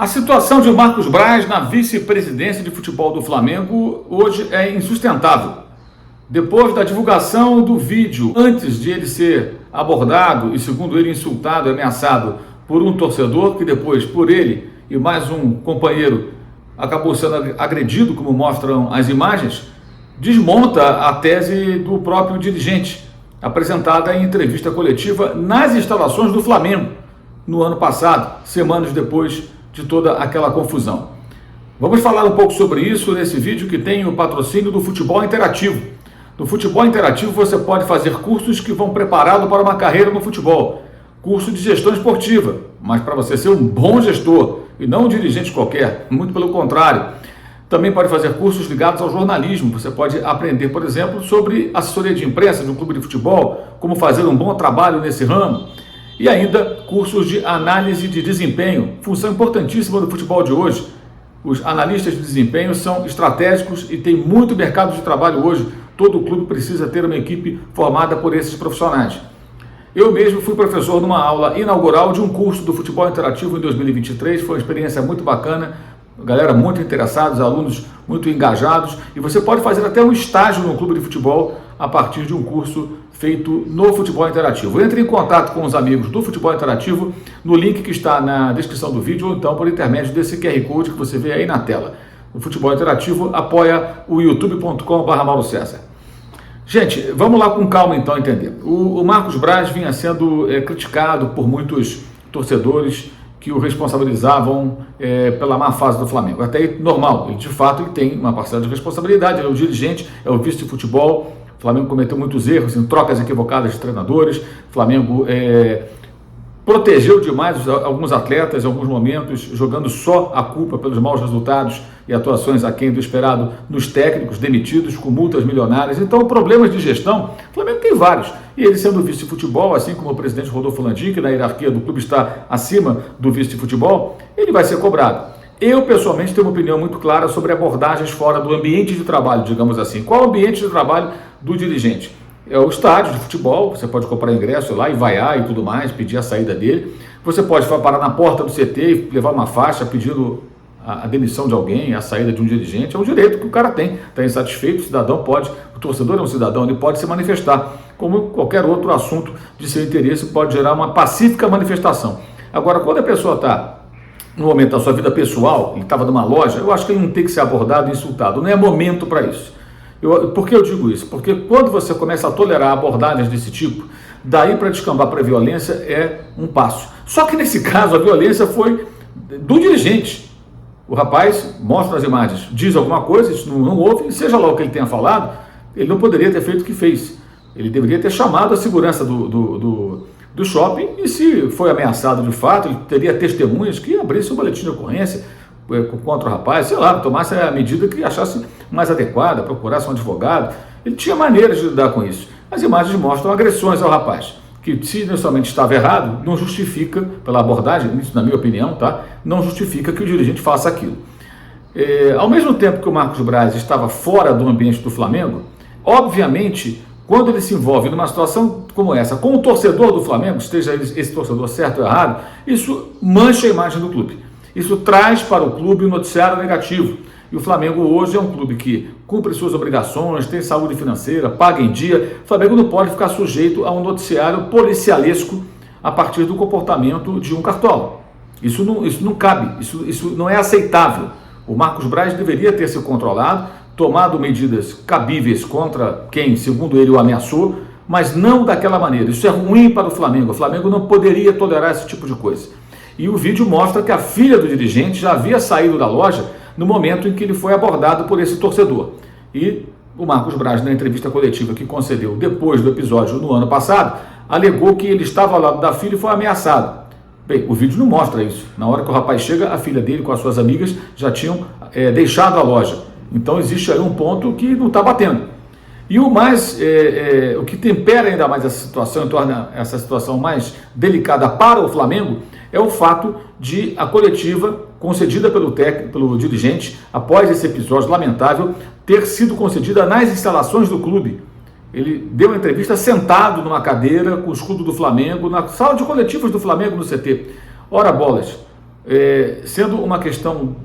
A situação de Marcos Braz na vice-presidência de futebol do Flamengo hoje é insustentável. Depois da divulgação do vídeo, antes de ele ser abordado e, segundo ele, insultado e ameaçado por um torcedor, que depois, por ele e mais um companheiro, acabou sendo agredido, como mostram as imagens, desmonta a tese do próprio dirigente, apresentada em entrevista coletiva nas instalações do Flamengo, no ano passado, semanas depois de toda aquela confusão. Vamos falar um pouco sobre isso nesse vídeo que tem o patrocínio do Futebol Interativo. No Futebol Interativo você pode fazer cursos que vão prepará-lo para uma carreira no futebol. Curso de gestão esportiva, mas para você ser um bom gestor e não um dirigente qualquer, muito pelo contrário. Também pode fazer cursos ligados ao jornalismo. Você pode aprender, por exemplo, sobre assessoria de imprensa de um clube de futebol, como fazer um bom trabalho nesse ramo. E ainda cursos de análise de desempenho, função importantíssima do futebol de hoje. Os analistas de desempenho são estratégicos e tem muito mercado de trabalho hoje. Todo clube precisa ter uma equipe formada por esses profissionais. Eu mesmo fui professor numa aula inaugural de um curso do Futebol Interativo em 2023, foi uma experiência muito bacana, galera muito interessados, alunos muito engajados, e você pode fazer até um estágio no clube de futebol a partir de um curso feito no Futebol Interativo. Entre em contato com os amigos do Futebol Interativo no link que está na descrição do vídeo ou então por intermédio desse QR Code que você vê aí na tela. O Futebol Interativo apoia o youtube.com/Mauro César. Gente, vamos lá com calma então entender. O Marcos Braz vinha sendo criticado por muitos torcedores que o responsabilizavam pela má fase do Flamengo. Até aí, normal, ele de fato ele tem uma parcela de responsabilidade, ele é o dirigente, é o vice de futebol. O Flamengo cometeu muitos erros em trocas equivocadas de treinadores. O Flamengo protegeu demais alguns atletas em alguns momentos, jogando só a culpa pelos maus resultados e atuações aquém do esperado nos técnicos demitidos com multas milionárias. Então, problemas de gestão, o Flamengo tem vários. E ele sendo vice de futebol, assim como o presidente Rodolfo Landim, que na hierarquia do clube está acima do vice de futebol, ele vai ser cobrado. Eu, pessoalmente, tenho uma opinião muito clara sobre abordagens fora do ambiente de trabalho, digamos assim. Qual é o ambiente de trabalho do dirigente? É o estádio de futebol, você pode comprar ingresso lá e vaiar e tudo mais, pedir a saída dele. Você pode parar na porta do CT e levar uma faixa pedindo a demissão de alguém, a saída de um dirigente. É um direito que o cara tem, está insatisfeito, o cidadão pode, o torcedor é um cidadão, ele pode se manifestar, como qualquer outro assunto de seu interesse pode gerar uma pacífica manifestação. Agora, quando a pessoa está no momento da sua vida pessoal, ele estava numa loja, eu acho que ele não tem que ser abordado e insultado, não é momento para isso. Por que eu digo isso? Porque quando você começa a tolerar abordagens desse tipo, daí para descambar para a violência é um passo. Só que nesse caso a violência foi do dirigente. O rapaz mostra as imagens, diz alguma coisa, isso não houve, e seja lá o que ele tenha falado, ele não poderia ter feito o que fez. Ele deveria ter chamado a segurança do shopping e se foi ameaçado de fato, ele teria testemunhas que abrissem um boletim de ocorrência contra o rapaz, sei lá, tomasse a medida que achasse mais adequada, procurasse um advogado. Ele tinha maneiras de lidar com isso. As imagens mostram agressões ao rapaz, que se inicialmente estava errado, não justifica, pela abordagem, isso na minha opinião, tá? Não justifica que o dirigente faça aquilo. Ao mesmo tempo que o Marcos Braz estava fora do ambiente do Flamengo, obviamente, quando ele se envolve numa situação como essa, com o torcedor do Flamengo, esteja esse torcedor certo ou errado, isso mancha a imagem do clube. Isso traz para o clube um noticiário negativo. E o Flamengo hoje é um clube que cumpre suas obrigações, tem saúde financeira, paga em dia. O Flamengo não pode ficar sujeito a um noticiário policialesco a partir do comportamento de um cartola. Isso não cabe, isso não é aceitável. O Marcos Braz deveria ter se controlado, tomado medidas cabíveis contra quem, segundo ele, o ameaçou, mas não daquela maneira. Isso é ruim para o Flamengo. O Flamengo não poderia tolerar esse tipo de coisa. E o vídeo mostra que a filha do dirigente já havia saído da loja no momento em que ele foi abordado por esse torcedor. E o Marcos Braz, na entrevista coletiva que concedeu depois do episódio no ano passado, alegou que ele estava ao lado da filha e foi ameaçado. Bem, o vídeo não mostra isso. Na hora que o rapaz chega, a filha dele com as suas amigas já tinham deixado a loja. Então existe aí um ponto que não está batendo. E o que tempera ainda mais essa situação e torna essa situação mais delicada para o Flamengo é o fato de a coletiva concedida pelo dirigente após esse episódio lamentável ter sido concedida nas instalações do clube. Ele deu uma entrevista sentado numa cadeira com o escudo do Flamengo, na sala de coletivos do Flamengo no CT. Ora bolas, sendo uma questão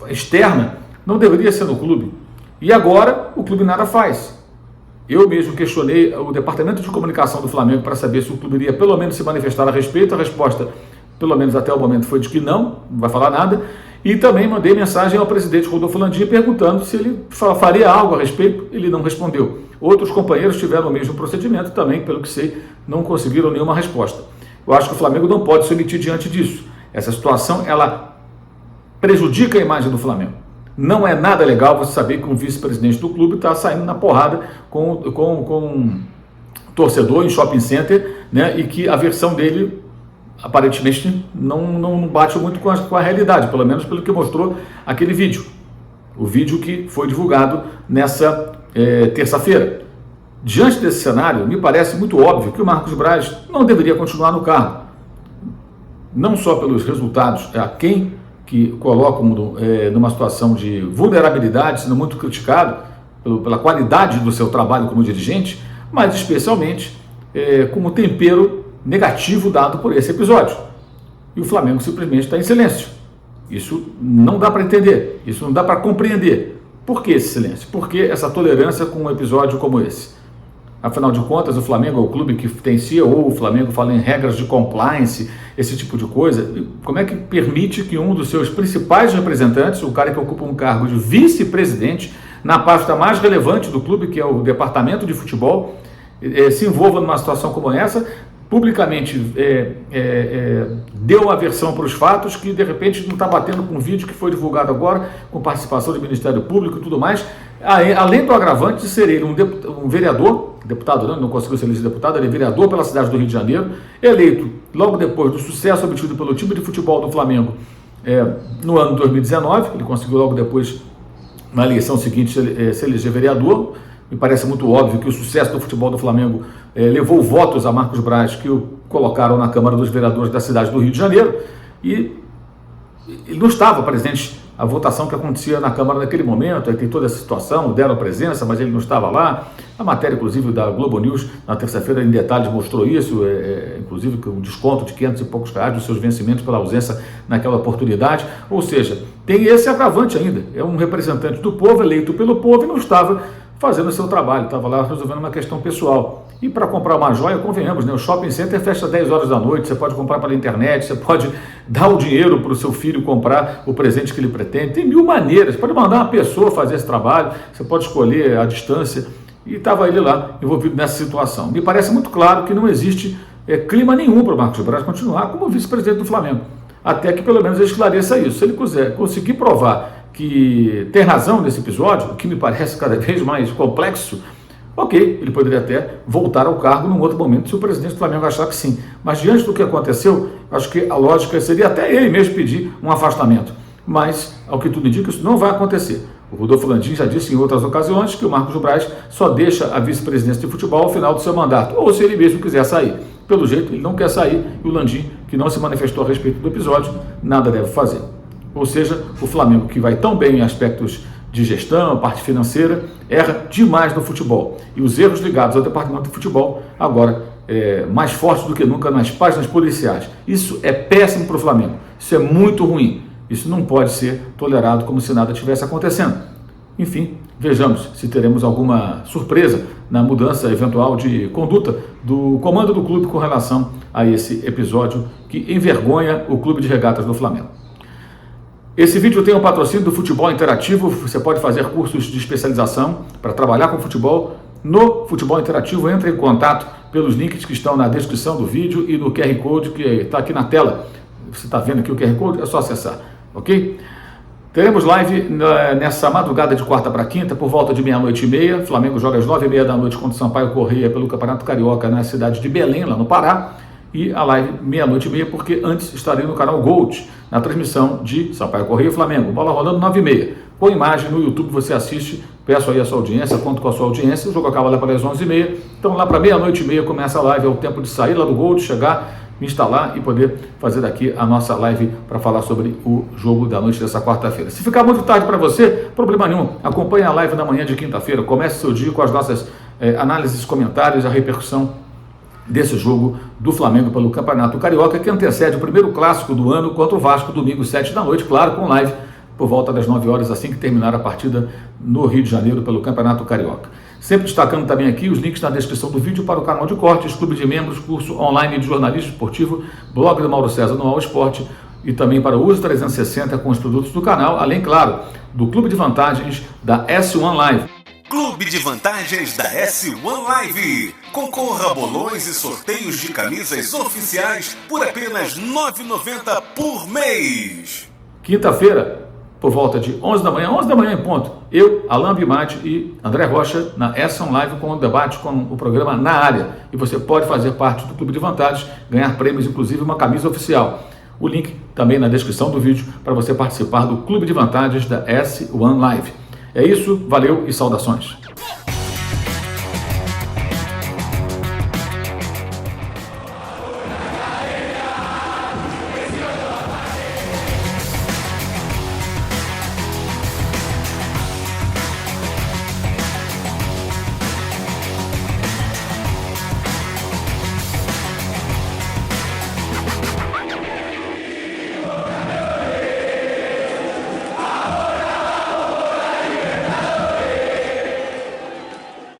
externa, não deveria ser no clube. E agora o clube nada faz. Eu mesmo questionei o departamento de comunicação do Flamengo para saber se o clube iria pelo menos se manifestar a respeito. A resposta, pelo menos até o momento, foi de que não vai falar nada. E também mandei mensagem ao presidente Rodolfo Landim perguntando se ele faria algo a respeito. Ele não respondeu. Outros companheiros tiveram o mesmo procedimento também, pelo que sei, não conseguiram nenhuma resposta. Eu acho que o Flamengo não pode se omitir diante disso. Essa situação, ela prejudica a imagem do Flamengo. Não é nada legal você saber que um vice-presidente do clube está saindo na porrada com um torcedor em shopping center, né, e que a versão dele aparentemente não bate muito com a realidade, pelo menos pelo que mostrou aquele vídeo. O vídeo que foi divulgado nessa terça-feira. Diante desse cenário, me parece muito óbvio que o Marcos Braz não deveria continuar no cargo. Não só pelos resultados aquém que colocam numa situação de vulnerabilidade, sendo muito criticado pela qualidade do seu trabalho como dirigente, mas especialmente como tempero negativo dado por esse episódio. E o Flamengo simplesmente está em silêncio. Isso não dá para entender, isso não dá para compreender. Por que esse silêncio? Por que essa tolerância com um episódio como esse? Afinal de contas, o Flamengo é o clube que tem CEO, o Flamengo fala em regras de compliance, esse tipo de coisa. Como é que permite que um dos seus principais representantes, o cara que ocupa um cargo de vice-presidente, na pasta mais relevante do clube, que é o departamento de futebol, se envolva numa situação como essa, publicamente deu uma versão para os fatos que de repente não está batendo com um vídeo que foi divulgado agora, com participação do Ministério Público e tudo mais, além do agravante de ser ele um vereador, deputado não conseguiu ser eleito deputado, ele é vereador pela cidade do Rio de Janeiro, eleito logo depois do sucesso obtido pelo time de futebol do Flamengo no ano 2019, ele conseguiu logo depois, na eleição seguinte, se eleger vereador. Me parece muito óbvio que o sucesso do futebol do Flamengo levou votos a Marcos Braz, que o colocaram na Câmara dos Vereadores da cidade do Rio de Janeiro, e ele não estava presente a votação que acontecia na Câmara naquele momento. Aí tem toda essa situação, deram a presença, mas ele não estava lá. A matéria, inclusive, da Globo News, na terça-feira, em detalhes, mostrou isso, inclusive com um desconto de 500 e poucos reais dos seus vencimentos pela ausência naquela oportunidade. Ou seja, tem esse agravante ainda. É um representante do povo, eleito pelo povo, e não estava fazendo o seu trabalho, estava lá resolvendo uma questão pessoal. E para comprar uma joia, convenhamos, né? O shopping center fecha às 10 horas da noite, você pode comprar pela internet, você pode dar o dinheiro para o seu filho comprar o presente que ele pretende. Tem mil maneiras, você pode mandar uma pessoa fazer esse trabalho, você pode escolher a distância. E estava ele lá envolvido nessa situação. Me parece muito claro que não existe clima nenhum para o Marcos Braz continuar como vice-presidente do Flamengo. Até que pelo menos ele esclareça isso. Se ele conseguir provar que tem razão nesse episódio, o que me parece cada vez mais complexo, ok, ele poderia até voltar ao cargo num outro momento, se o presidente do Flamengo achar que sim. Mas diante do que aconteceu, acho que a lógica seria até ele mesmo pedir um afastamento. Mas, ao que tudo indica, isso não vai acontecer. O Rodolfo Landim já disse em outras ocasiões que o Marcos Braz só deixa a vice-presidência de futebol ao final do seu mandato, ou se ele mesmo quiser sair. Pelo jeito, ele não quer sair, e o Landim, que não se manifestou a respeito do episódio, nada deve fazer. Ou seja, o Flamengo, que vai tão bem em aspectos de gestão, parte financeira, erra demais no futebol. E os erros ligados ao departamento de futebol, agora, mais fortes do que nunca nas páginas policiais. Isso é péssimo para o Flamengo. Isso é muito ruim. Isso não pode ser tolerado como se nada estivesse acontecendo. Enfim, vejamos se teremos alguma surpresa na mudança eventual de conduta do comando do clube com relação a esse episódio que envergonha o Clube de Regatas do Flamengo. Esse vídeo tem um patrocínio do Futebol Interativo. Você pode fazer cursos de especialização para trabalhar com futebol no Futebol Interativo. Entre em contato pelos links que estão na descrição do vídeo e no QR Code que está aqui na tela. Você está vendo aqui o QR Code? É só acessar, ok? Teremos live nessa madrugada de quarta para quinta, por volta de 00:30. Flamengo joga às 9:30 da noite contra o Sampaio Corrêa pelo Campeonato Carioca na cidade de Belém, lá no Pará. E a live 00:30, porque antes estarei no canal Gold, na transmissão de Sampaio Corrêa e Flamengo. Bola rolando 9:30. Com imagem no YouTube você assiste, peço aí a sua audiência, conto com a sua audiência. O jogo acaba lá para as 11:30. Então lá para 00:30 começa a live, é o tempo de sair lá do Gold, chegar, me instalar e poder fazer daqui a nossa live para falar sobre o jogo da noite dessa quarta-feira. Se ficar muito tarde para você, problema nenhum. Acompanhe a live da manhã de quinta-feira. Comece seu dia com as nossas análises, comentários, a repercussão desse jogo do Flamengo pelo Campeonato Carioca, que antecede o primeiro clássico do ano contra o Vasco, domingo 7 da noite, claro, com live por volta das 9 horas, assim que terminar a partida no Rio de Janeiro pelo Campeonato Carioca. Sempre destacando também aqui os links na descrição do vídeo para o canal de cortes, clube de membros, curso online de jornalismo esportivo, blog do Mauro César no All Esporte e também para o Uso 360 com os produtos do canal, além, claro, do Clube de Vantagens da S1 Live. Clube de Vantagens da S1 Live. Concorra a bolões e sorteios de camisas oficiais por apenas R$ 9,90 por mês. Quinta-feira, por volta de 11 da manhã em ponto, eu, Alain Bimati e André Rocha na S1 Live com o debate com o programa Na Área. E você pode fazer parte do Clube de Vantagens, ganhar prêmios, inclusive uma camisa oficial. O link também na descrição do vídeo para você participar do Clube de Vantagens da S1 Live. É isso, valeu e saudações.